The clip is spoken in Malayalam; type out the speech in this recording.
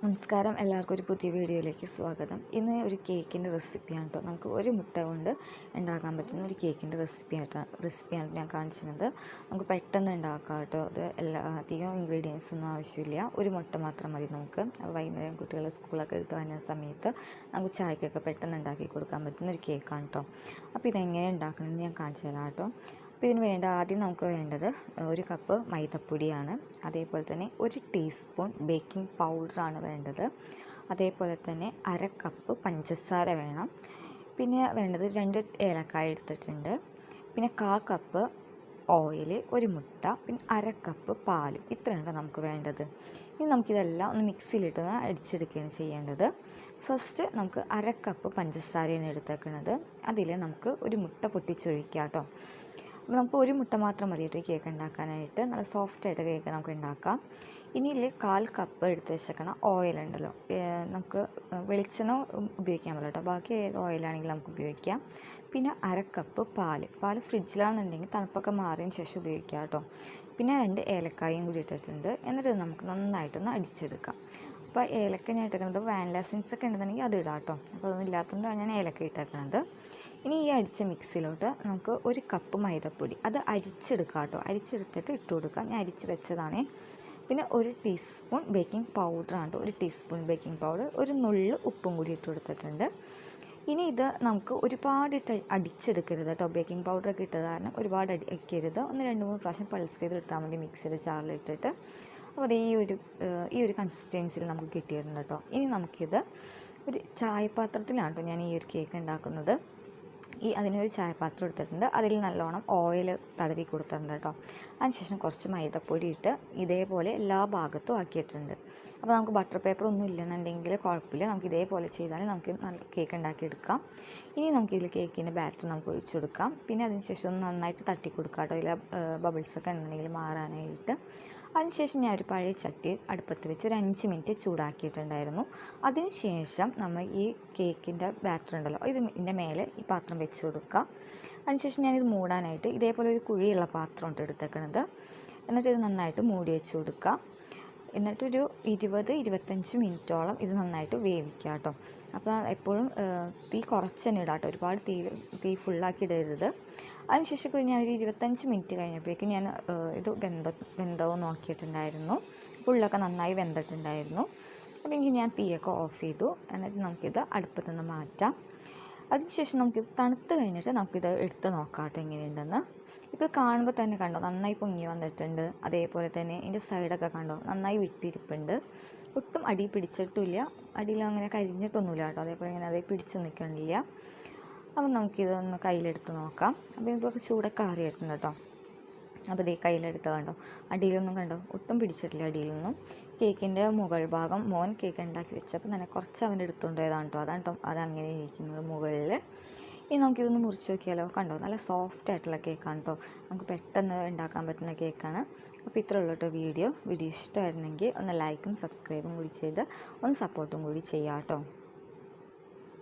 നമസ്കാരം, എല്ലാവർക്കും ഒരു പുതിയ വീഡിയോയിലേക്ക് സ്വാഗതം. ഇന്ന് ഒരു കേക്കിൻ്റെ റെസിപ്പിയാണ് കേട്ടോ. നമുക്ക് ഒരു മുട്ട കൊണ്ട് ഉണ്ടാക്കാൻ പറ്റുന്ന ഒരു കേക്കിൻ്റെ റെസിപ്പിയാണ് ഞാൻ കാണിച്ചിരുന്നത്. നമുക്ക് പെട്ടെന്ന് ഉണ്ടാക്കാം കേട്ടോ. അത് അധികം ഇൻഗ്രീഡിയൻസ് ഒന്നും ആവശ്യമില്ല. ഒരു മുട്ട മാത്രം മതി നമുക്ക്. വൈകുന്നേരം കുട്ടികൾ സ്കൂളൊക്കെ എടുത്ത് വരുന്ന സമയത്ത് നമുക്ക് ചായക്കൊക്കെ പെട്ടെന്ന് ഉണ്ടാക്കി കൊടുക്കാൻ പറ്റുന്ന ഒരു കേക്കാണ് കേട്ടോ. അപ്പോൾ ഇതെങ്ങനെ ഉണ്ടാക്കണമെന്ന് ഞാൻ കാണിച്ചു തരാം കേട്ടോ. അപ്പോൾ ഇതിന് ആദ്യം നമുക്ക് വേണ്ടത് 1 കപ്പ് മൈദപ്പൊടിയാണ്. അതേപോലെ തന്നെ 1 ടീസ്പൂൺ ബേക്കിംഗ് പൗഡറാണ് വേണ്ടത്. അതേപോലെ തന്നെ 1/2 കപ്പ് പഞ്ചസാര വേണം. പിന്നെ വേണ്ടത് 2 ഏലക്കായ എടുത്തിട്ടുണ്ട്. പിന്നെ 1/4 കപ്പ് ഓയിൽ, 1 മുട്ട, പിന്നെ 1/2 കപ്പ് പാലും. ഇത്രയാണ് നമുക്ക് വേണ്ടത്. ഇനി നമുക്കിതെല്ലാം ഒന്ന് മിക്സിയിലിട്ട് അടിച്ചെടുക്കുകയാണ് ചെയ്യേണ്ടത്. ഫസ്റ്റ് നമുക്ക് 1/2 കപ്പ് പഞ്ചസാരയാണ് എടുത്തേക്കുന്നത്. അതിൽ നമുക്ക് 1 മുട്ട പൊട്ടിച്ചൊഴിക്കാം കേട്ടോ. അപ്പോൾ നമുക്ക് 1 മുട്ട മാത്രം മതി കേട്ടോ ഈ കേക്ക് ഉണ്ടാക്കാനായിട്ട്. നല്ല സോഫ്റ്റായിട്ട് കേക്ക് നമുക്ക് ഉണ്ടാക്കാം. ഇനി ഇതിൽ 1/4 കപ്പ് എടുത്ത് വെച്ചേക്കണം ഓയിലുണ്ടല്ലോ. നമുക്ക് വെളിച്ചെണ്ണ ഉപയോഗിക്കാൻ പറ്റില്ല കേട്ടോ. ബാക്കി ഏത് ഓയിലാണെങ്കിലും നമുക്ക് ഉപയോഗിക്കാം. പിന്നെ 1/2 കപ്പ് പാല് ഫ്രിഡ്ജിലാണെന്നുണ്ടെങ്കിൽ തണുപ്പൊക്കെ മാറിയതിന് ശേഷം ഉപയോഗിക്കാം കേട്ടോ. പിന്നെ 2 ഏലക്കായും കൂടി ഇട്ടിട്ടുണ്ട്. എന്നിട്ട് നമുക്ക് നന്നായിട്ടൊന്ന് അടിച്ചെടുക്കാം. അപ്പോൾ ഏലക്ക ഞാൻ ഇട്ടിട്ടുണ്ട്. വാനില എസൻസ് ഒക്കെ ഉണ്ടെന്നുണ്ടെങ്കിൽ അത് ഇടാം കേട്ടോ. അപ്പോൾ അതൊന്നും ഇല്ലാത്തതുകൊണ്ടാണ് ഞാൻ ഏലക്ക ഇട്ടേക്കുന്നത്. ഇനി ഈ അരിച്ച മിക്സിയിലോട്ട് നമുക്ക് 1 കപ്പ് മൈദപ്പൊടി അത് അരിച്ചെടുക്കാം കേട്ടോ. അരിച്ചെടുത്തിട്ട് ഇട്ട് കൊടുക്കാം. ഞാൻ അരിച്ച് വെച്ചതാണേ. പിന്നെ 1 ടീസ്പൂൺ ബേക്കിംഗ് പൗഡറാണ് കേട്ടോ. 1 ടീസ്പൂൺ ബേക്കിംഗ് പൗഡർ, 1 നുള്ള് ഉപ്പും കൂടി ഇട്ട് കൊടുത്തിട്ടുണ്ട്. ഇനി ഇത് നമുക്ക് ഒരുപാട് അടിച്ചെടുക്കരുത് കേട്ടോ. ബേക്കിംഗ് പൗഡറൊക്കെ ഇട്ടത് കാരണം ഒരുപാട് അടിക്കരുത്. 1-2-3 പ്രാവശ്യം പൾസ് ചെയ്തെടുത്താൽ മതി മിക്സിയുടെ ജാറിലിട്ടിട്ട്. അപ്പോൾ ഈ ഒരു കൺസിസ്റ്റൻസിയിൽ നമുക്ക് കിട്ടിയിട്ടുണ്ട് കേട്ടോ. ഇനി നമുക്കിത് ഒരു ചായപാത്രത്തിലാണ് കേട്ടോ ഞാൻ ഈ ഒരു കേക്ക് ഉണ്ടാക്കുന്നത്. അതിനൊരു ചായപാത്രം എടുത്തിട്ടുണ്ട്. അതിൽ നല്ലോണം ഓയിൽ തടവി കൊടുത്തിട്ടുണ്ട് കേട്ടോ. അതിനുശേഷം കുറച്ച് മൈദപ്പൊടി ഇട്ട് ഇതേപോലെ എല്ലാ ഭാഗത്തും ആക്കിയിട്ടുണ്ട്. അപ്പോൾ നമുക്ക് ബട്ടർ പേപ്പർ ഒന്നും ഇല്ലെന്നുണ്ടെങ്കിൽ കുഴപ്പമില്ല. നമുക്ക് ഇതേപോലെ ചെയ്താൽ നമുക്ക് നല്ല കേക്ക് ഉണ്ടാക്കിയെടുക്കാം. ഇനി നമുക്കിതിൽ കേക്കിൻ്റെ ബാറ്റർ നമുക്ക് ഒഴിച്ചു കൊടുക്കാം. പിന്നെ അതിനുശേഷം ഒന്ന് നന്നായിട്ട് തട്ടി കൊടുക്കാം കേട്ടോ. ഇതിൽ ബബിൾസൊക്കെ ഉണ്ടെങ്കിൽ മാറാനായിട്ട്. അതിനുശേഷം ഞാൻ ഒരു പഴയ ചട്ടി അടുപ്പത്ത് വെച്ച് ഒരു 5 മിനിറ്റ് ചൂടാക്കിയിട്ടുണ്ടായിരുന്നു. അതിനുശേഷം നമ്മൾ ഈ കേക്കിൻ്റെ ബാറ്റർ ഉണ്ടല്ലോ ഇതിൻ്റെ മേലെ ഈ പാത്രം വെച്ച് കൊടുക്കുക. അതിനുശേഷം ഞാനിത് മൂടാനായിട്ട് ഇതേപോലെ ഒരു കുഴിയുള്ള പാത്രമുണ്ട് എടുത്തേക്കണത്. എന്നിട്ട് ഇത് നന്നായിട്ട് മൂടി വെച്ച് കൊടുക്കുക. എന്നിട്ടൊരു 20-25 മിനിറ്റോളം ഇത് നന്നായിട്ട് വേവിക്കുക കേട്ടോ. അപ്പോൾ എപ്പോഴും തീ കുറച്ച് തന്നെ ഇടാം കേട്ടോ. ഒരുപാട് തീ ഫുള്ളാക്കി ഇടരുത്. അതിനുശേഷം ഞാൻ ഒരു 25 മിനിറ്റ് കഴിഞ്ഞപ്പോഴേക്കും ഞാൻ ഇത് വെന്തോ നോക്കിയിട്ടുണ്ടായിരുന്നു. ഉള്ളൊക്കെ നന്നായി വെന്തിട്ടുണ്ടായിരുന്നു. അപ്പോൾ എനിക്ക് ഞാൻ തീയൊക്കെ ഓഫ് ചെയ്തു. എന്നിട്ട് നമുക്കിത് അടുപ്പത്തു നിന്ന് മാറ്റാം. അതിനുശേഷം നമുക്കിത് തണുത്ത് കഴിഞ്ഞിട്ട് നമുക്കിത് എടുത്ത് നോക്കാം കേട്ടോ എങ്ങനെയുണ്ടെന്ന്. ഇപ്പോൾ കാണുമ്പോൾ തന്നെ കണ്ടോ നന്നായി പൊങ്ങി വന്നിട്ടുണ്ട്. അതേപോലെ തന്നെ ഇതിൻ്റെ സൈഡൊക്കെ കണ്ടോ നന്നായി വിട്ടിരിപ്പുണ്ട്. ഒട്ടും അടി പിടിച്ചിട്ടില്ല. അടിയിൽ അങ്ങനെ കരിഞ്ഞിട്ടൊന്നുമില്ല കേട്ടോ. അതേപോലെ ഇങ്ങനെ അതേ പിടിച്ചു നിൽക്കണില്ല. അപ്പം നമുക്കിതൊന്ന് കയ്യിലെടുത്ത് നോക്കാം. അപ്പോൾ ഇപ്പോൾ ചൂടൊക്കെ ആറിയിട്ടുണ്ട് കേട്ടോ. അപ്പോൾ ഇതേ കയ്യിലെടുത്ത് കണ്ടോ അടിയിലൊന്നും കണ്ടോ ഒട്ടും പിടിച്ചിട്ടില്ല അടിയിലൊന്നും. കേക്കിൻ്റെ മുകൾ ഭാഗം മോൻ കേക്ക് ഉണ്ടാക്കി വെച്ചപ്പോൾ തന്നെ കുറച്ച് അവൻ്റെ എടുത്തുകൊണ്ട് പോയതാണ് കേട്ടോ. അതങ്ങനെ ഇരിക്കുന്നത് മുകളിൽ. ഇനി നമുക്കിതൊന്ന് മുറിച്ച് നോക്കിയാലോ. കണ്ടോ നല്ല സോഫ്റ്റ് ആയിട്ടുള്ള കേക്കാണ് കേട്ടോ. നമുക്ക് പെട്ടെന്ന് ഉണ്ടാക്കാൻ പറ്റുന്ന കേക്കാണ്. അപ്പോൾ ഇത്രേ ഉള്ളൂ കേട്ടോ വീഡിയോ ഇഷ്ടമായിരുന്നെങ്കിൽ ഒന്ന് ലൈക്കും സബ്സ്ക്രൈബും കൂടി ചെയ്ത് ഒന്ന് സപ്പോർട്ടും കൂടി ചെയ്യാം കേട്ടോ.